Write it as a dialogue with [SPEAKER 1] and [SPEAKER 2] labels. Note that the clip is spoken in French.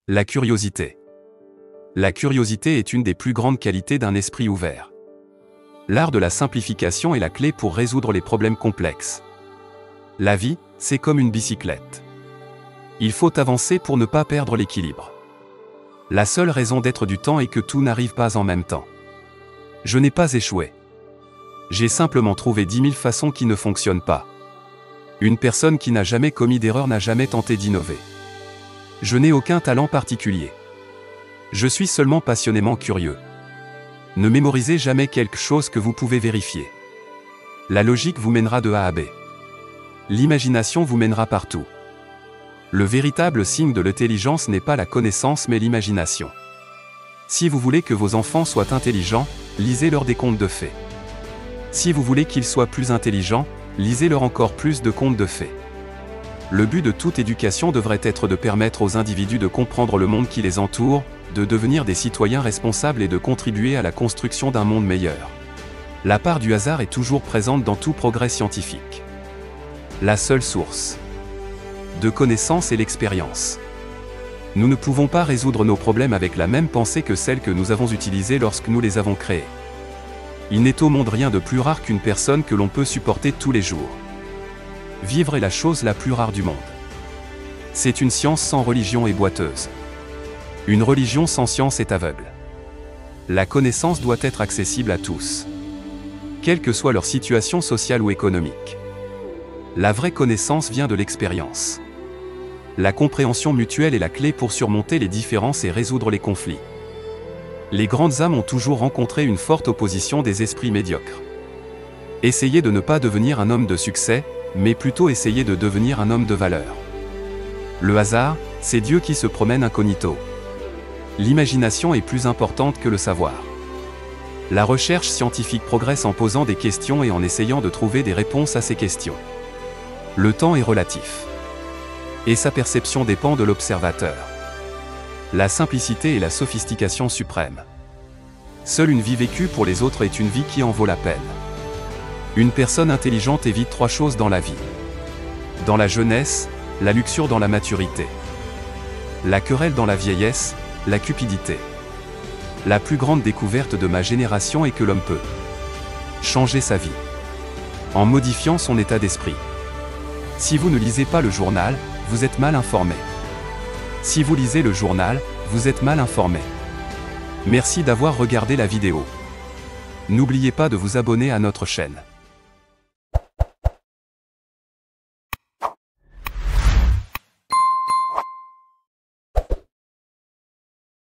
[SPEAKER 1] La curiosité. La curiosité est une des plus grandes qualités d'un esprit ouvert. L'art de la simplification est la clé pour résoudre les problèmes complexes. La vie, c'est comme une bicyclette. Il faut avancer pour ne pas perdre l'équilibre. La seule raison d'être du temps est que tout n'arrive pas en même temps. Je n'ai pas échoué. J'ai simplement trouvé 10 000 façons qui ne fonctionnent pas. Une personne qui n'a jamais commis d'erreur n'a jamais tenté d'innover. Je n'ai aucun talent particulier. Je suis seulement passionnément curieux. Ne mémorisez jamais quelque chose que vous pouvez vérifier. La logique vous mènera de A à B. L'imagination vous mènera partout. Le véritable signe de l'intelligence n'est pas la connaissance mais l'imagination. Si vous voulez que vos enfants soient intelligents, lisez-leur des contes de fées. Si vous voulez qu'ils soient plus intelligents, lisez-leur encore plus de contes de fées. Le but de toute éducation devrait être de permettre aux individus de comprendre le monde qui les entoure, de devenir des citoyens responsables et de contribuer à la construction d'un monde meilleur. La part du hasard est toujours présente dans tout progrès scientifique. La seule source de connaissance est l'expérience. Nous ne pouvons pas résoudre nos problèmes avec la même pensée que celle que nous avons utilisée lorsque nous les avons créés. Il n'est au monde rien de plus rare qu'une personne que l'on peut supporter tous les jours. Vivre est la chose la plus rare du monde. C'est une science sans religion et boiteuse. Une religion sans science est aveugle. La connaissance doit être accessible à tous, quelle que soit leur situation sociale ou économique. La vraie connaissance vient de l'expérience. La compréhension mutuelle est la clé pour surmonter les différences et résoudre les conflits. Les grandes âmes ont toujours rencontré une forte opposition des esprits médiocres. Essayez de ne pas devenir un homme de succès, mais plutôt essayez de devenir un homme de valeur. Le hasard, c'est Dieu qui se promène incognito. L'imagination est plus importante que le savoir. La recherche scientifique progresse en posant des questions et en essayant de trouver des réponses à ces questions. Le temps est relatif. Et sa perception dépend de l'observateur. La simplicité est la sophistication suprême. Seule une vie vécue pour les autres est une vie qui en vaut la peine. Une personne intelligente évite 3 choses dans la vie. Dans la jeunesse, la luxure dans la maturité. La querelle dans la vieillesse, la cupidité. La plus grande découverte de ma génération est que l'homme peut changer sa vie en modifiant son état d'esprit. Si vous ne lisez pas le journal, vous êtes mal informé. Si vous lisez le journal, vous êtes mal informé. Merci d'avoir regardé la vidéo. N'oubliez pas de vous abonner à notre chaîne.